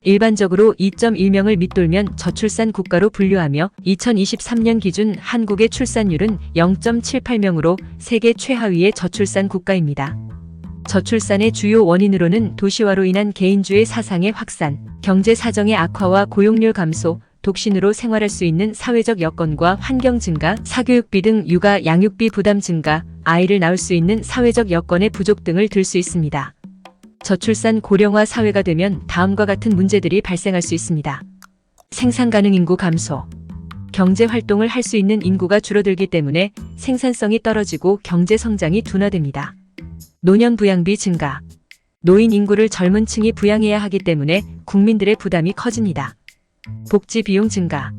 일반적으로 2.1명을 밑돌면 저출산 국가로 분류하며 2023년 기준 한국의 출산율은 0.78명으로 세계 최하위의 저출산 국가입니다. 저출산의 주요 원인으로는 도시화로 인한 개인주의 사상의 확산, 경제 사정의 악화와 고용률 감소, 독신으로 생활할 수 있는 사회적 여건과 환경 증가, 사교육비 등 육아 양육비 부담 증가, 아이를 낳을 수 있는 사회적 여건의 부족 등을 들 수 있습니다. 저출산 고령화 사회가 되면 다음과 같은 문제들이 발생할 수 있습니다. 생산 가능 인구 감소. 경제 활동을 할 수 있는 인구가 줄어들기 때문에 생산성이 떨어지고 경제 성장이 둔화됩니다. 노년 부양비 증가. 노인 인구를 젊은 층이 부양해야 하기 때문에 국민들의 부담이 커집니다. 복지 비용 증가.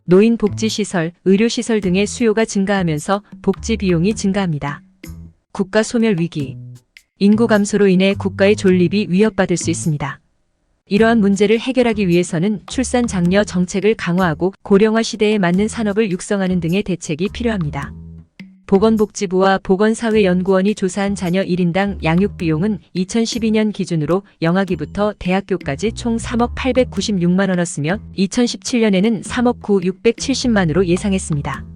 노인 복지시설, 의료시설 등의 수요가 증가하면서 복지 비용이 증가합니다. 국가 소멸 위기. 인구 감소로 인해 국가의 존립이 위협받을 수 있습니다. 이러한 문제를 해결하기 위해서는 출산 장려 정책을 강화하고 고령화 시대에 맞는 산업을 육성하는 등의 대책이 필요합니다. 보건복지부와 보건사회연구원이 조사한 자녀 1인당 양육비용은 2012년 기준으로 영아기부터 대학교까지 총 3억 896만 원이었으며 2017년에는 3억 9,670만으로 예상했습니다.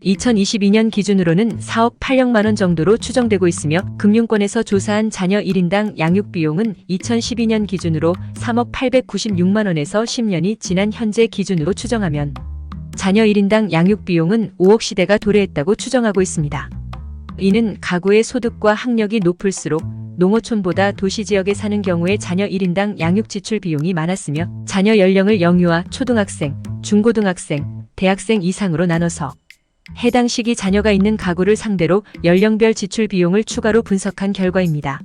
2022년 기준으로는 4억 8억만 원 정도로 추정되고 있으며 금융권에서 조사한 자녀 1인당 양육비용은 2012년 기준으로 3억 896만 원에서 10년이 지난 현재 기준으로 추정하면 자녀 1인당 양육비용은 5억 시대가 도래했다고 추정하고 있습니다. 이는 가구의 소득과 학력이 높을수록 농어촌보다 도시지역에 사는 경우에 자녀 1인당 양육 지출 비용이 많았으며 자녀 연령을 영유아, 초등학생, 중고등학생, 대학생 이상으로 나눠서 해당 시기 자녀가 있는 가구를 상대로 연령별 지출 비용을 추가로 분석한 결과입니다.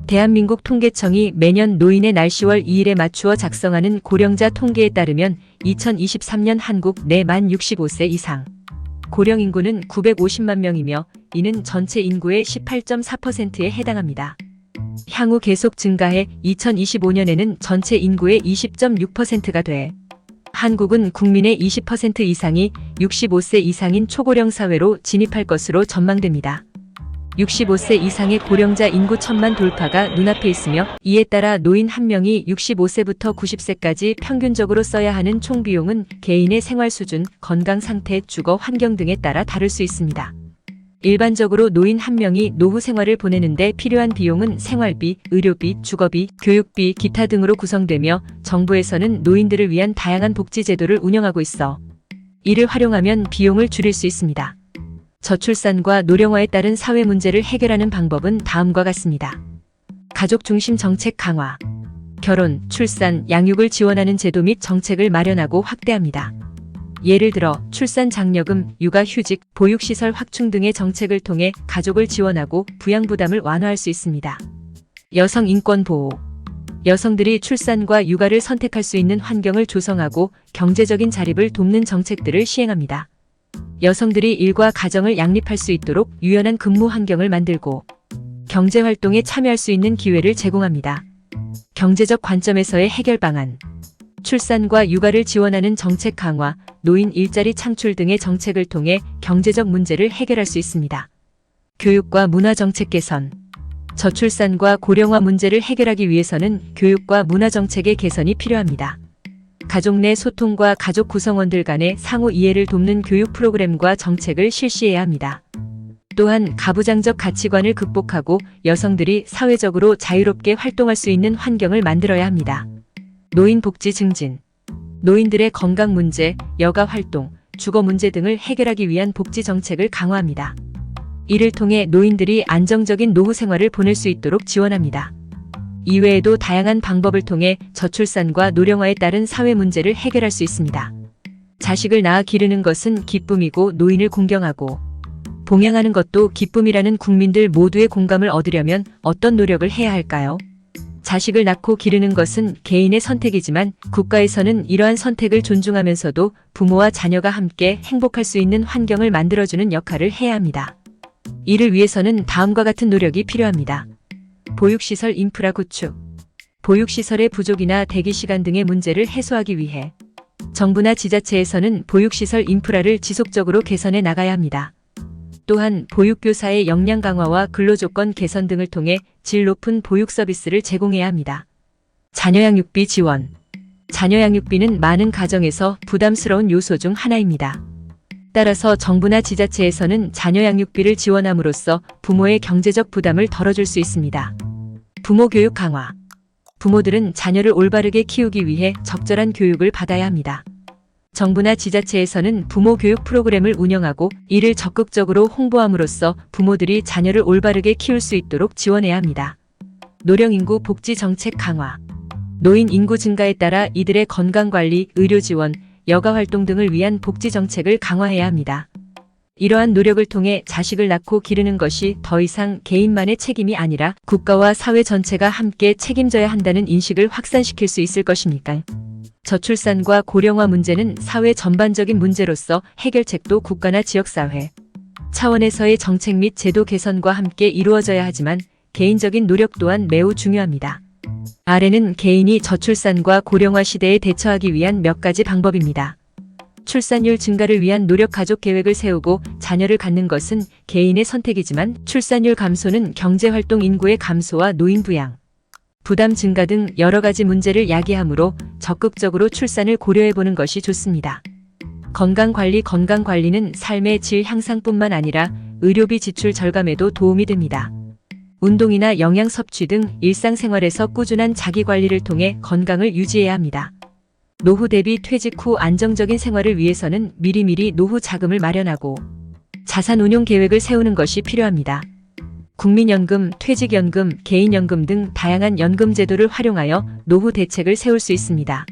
대한민국 통계청이 매년 노인의 날 10월 2일에 맞추어 작성하는 고령자 통계에 따르면 2023년 한국 내 만 65세 이상 고령 인구는 950만 명이며 이는 전체 인구의 18.4%에 해당합니다. 향후 계속 증가해 2025년에는 전체 인구의 20.6%가 돼 한국은 국민의 20% 이상이 65세 이상인 초고령 사회로 진입할 것으로 전망됩니다. 65세 이상의 고령자 인구 1000만 돌파가 눈앞에 있으며 이에 따라 노인 한 명이 65세부터 90세까지 평균적으로 써야 하는 총 비용은 개인의 생활 수준, 건강 상태, 주거 환경 등에 따라 다를 수 있습니다. 일반적으로 노인 한 명이 노후 생활을 보내는데 필요한 비용은 생활비, 의료비, 주거비, 교육비, 기타 등으로 구성되며 정부에서는 노인들을 위한 다양한 복지 제도를 운영하고 있어 이를 활용하면 비용을 줄일 수 있습니다. 저출산과 노령화에 따른 사회 문제를 해결하는 방법은 다음과 같습니다. 가족 중심 정책 강화. 결혼, 출산, 양육을 지원하는 제도 및 정책을 마련하고 확대합니다. 예를 들어 출산 장려금, 육아휴직, 보육시설 확충 등의 정책을 통해 가족을 지원하고 부양 부담을 완화할 수 있습니다. 여성 인권 보호. 여성들이 출산과 육아를 선택할 수 있는 환경을 조성하고 경제적인 자립을 돕는 정책들을 시행합니다. 여성들이 일과 가정을 양립할 수 있도록 유연한 근무 환경을 만들고 경제활동에 참여할 수 있는 기회를 제공합니다. 경제적 관점에서의 해결 방안. 출산과 육아를 지원하는 정책 강화, 노인 일자리 창출 등의 정책을 통해 경제적 문제를 해결할 수 있습니다. 교육과 문화 정책 개선. 저출산과 고령화 문제를 해결하기 위해서는 교육과 문화 정책의 개선이 필요합니다. 가족 내 소통과 가족 구성원들 간의 상호 이해를 돕는 교육 프로그램과 정책을 실시해야 합니다. 또한 가부장적 가치관을 극복하고 여성들이 사회적으로 자유롭게 활동할 수 있는 환경을 만들어야 합니다. 노인 복지 증진. 노인들의 건강 문제, 여가 활동, 주거 문제 등을 해결하기 위한 복지 정책을 강화합니다. 이를 통해 노인들이 안정적인 노후 생활을 보낼 수 있도록 지원합니다. 이외에도 다양한 방법을 통해 저출산과 노령화에 따른 사회 문제를 해결할 수 있습니다. 자식을 낳아 기르는 것은 기쁨이고 노인을 공경하고 봉양하는 것도 기쁨이라는 국민들 모두의 공감을 얻으려면 어떤 노력을 해야 할까요? 자식을 낳고 기르는 것은 개인의 선택이지만 국가에서는 이러한 선택을 존중하면서도 부모와 자녀가 함께 행복할 수 있는 환경을 만들어주는 역할을 해야 합니다. 이를 위해서는 다음과 같은 노력이 필요합니다. 보육시설 인프라 구축. 보육시설의 부족이나 대기시간 등의 문제를 해소하기 위해 정부나 지자체에서는 보육시설 인프라를 지속적으로 개선해 나가야 합니다. 또한 보육교사의 역량 강화와 근로조건 개선 등을 통해 질 높은 보육 서비스를 제공해야 합니다. 자녀 양육비 지원. 자녀 양육비는 많은 가정에서 부담스러운 요소 중 하나입니다. 따라서 정부나 지자체에서는 자녀 양육비를 지원함으로써 부모의 경제적 부담을 덜어줄 수 있습니다. 부모 교육 강화. 부모들은 자녀를 올바르게 키우기 위해 적절한 교육을 받아야 합니다. 정부나 지자체에서는 부모 교육 프로그램을 운영하고 이를 적극적으로 홍보함으로써 부모들이 자녀를 올바르게 키울 수 있도록 지원해야 합니다. 노령인구 복지 정책 강화. 노인 인구 증가에 따라 이들의 건강관리, 의료 지원, 여가 활동 등을 위한 복지 정책을 강화해야 합니다. 이러한 노력을 통해 자식을 낳고 기르는 것이 더 이상 개인만의 책임이 아니라 국가와 사회 전체가 함께 책임져야 한다는 인식을 확산시킬 수 있을 것입니다. 저출산과 고령화 문제는 사회 전반적인 문제로서 해결책도 국가나 지역사회 차원에서의 정책 및 제도 개선과 함께 이루어져야 하지만 개인적인 노력 또한 매우 중요합니다. 아래는 개인이 저출산과 고령화 시대에 대처하기 위한 몇 가지 방법입니다. 출산율 증가를 위한 노력 가족 계획을 세우고 자녀를 갖는 것은 개인의 선택이지만 출산율 감소는 경제활동 인구의 감소와 노인 부양, 부담 증가 등 여러 가지 문제를 야기하므로 적극적으로 출산을 고려해보는 것이 좋습니다. 건강관리는 삶의 질 향상뿐만 아니라 의료비 지출 절감에도 도움이 됩니다. 운동이나 영양 섭취 등 일상생활에서 꾸준한 자기관리를 통해 건강을 유지해야 합니다. 노후 대비 퇴직 후 안정적인 생활을 위해서는 미리미리 노후 자금을 마련하고 자산 운용 계획을 세우는 것이 필요합니다. 국민연금, 퇴직연금, 개인연금 등 다양한 연금 제도를 활용하여 노후 대책을 세울 수 있습니다.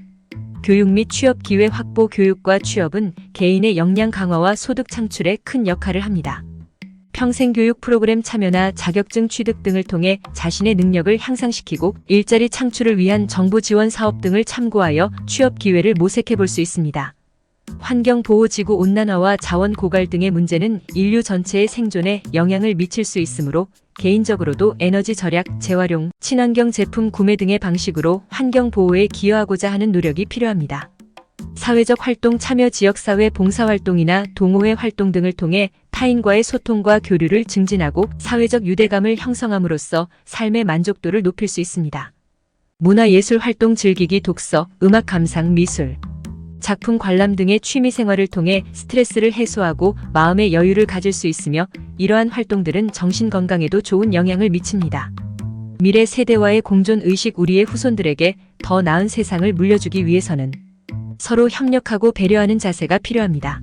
교육 및 취업 기회 확보. 교육과 취업은 개인의 역량 강화와 소득 창출에 큰 역할을 합니다. 평생교육 프로그램 참여나 자격증 취득 등을 통해 자신의 능력을 향상시키고 일자리 창출을 위한 정부 지원 사업 등을 참고하여 취업 기회를 모색해 볼 수 있습니다. 환경보호, 지구온난화와 자원 고갈 등의 문제는 인류 전체의 생존에 영향을 미칠 수 있으므로 개인적으로도 에너지 절약, 재활용, 친환경 제품 구매 등의 방식으로 환경보호에 기여하고자 하는 노력이 필요합니다. 사회적 활동 참여, 지역사회 봉사활동이나 동호회 활동 등을 통해 타인과의 소통과 교류를 증진하고 사회적 유대감을 형성함으로써 삶의 만족도를 높일 수 있습니다. 문화예술 활동 즐기기, 독서, 음악 감상, 미술, 작품 관람 등의 취미생활을 통해 스트레스를 해소하고 마음의 여유를 가질 수 있으며 이러한 활동들은 정신건강에도 좋은 영향을 미칩니다. 미래 세대와의 공존의식. 우리의 후손들에게 더 나은 세상을 물려주기 위해서는 서로 협력하고 배려하는 자세가 필요합니다.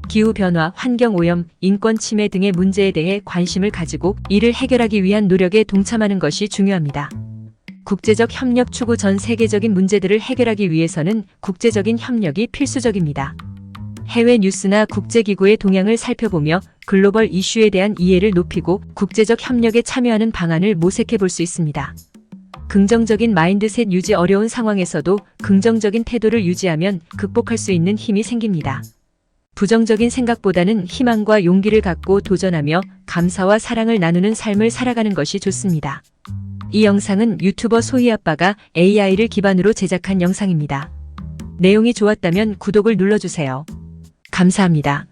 기후변화, 환경오염, 인권 침해 등의 문제에 대해 관심을 가지고 이를 해결하기 위한 노력에 동참하는 것이 중요합니다. 국제적 협력 추구. 전 세계적인 문제들을 해결하기 위해서는 국제적인 협력이 필수적입니다. 해외 뉴스나 국제기구의 동향을 살펴보며 글로벌 이슈에 대한 이해를 높이고 국제적 협력에 참여하는 방안을 모색해 볼 수 있습니다. 긍정적인 마인드셋 유지. 어려운 상황에서도 긍정적인 태도를 유지하면 극복할 수 있는 힘이 생깁니다. 부정적인 생각보다는 희망과 용기를 갖고 도전하며 감사와 사랑을 나누는 삶을 살아가는 것이 좋습니다. 이 영상은 유튜버 소희아빠가 AI를 기반으로 제작한 영상입니다. 내용이 좋았다면 구독을 눌러주세요. 감사합니다.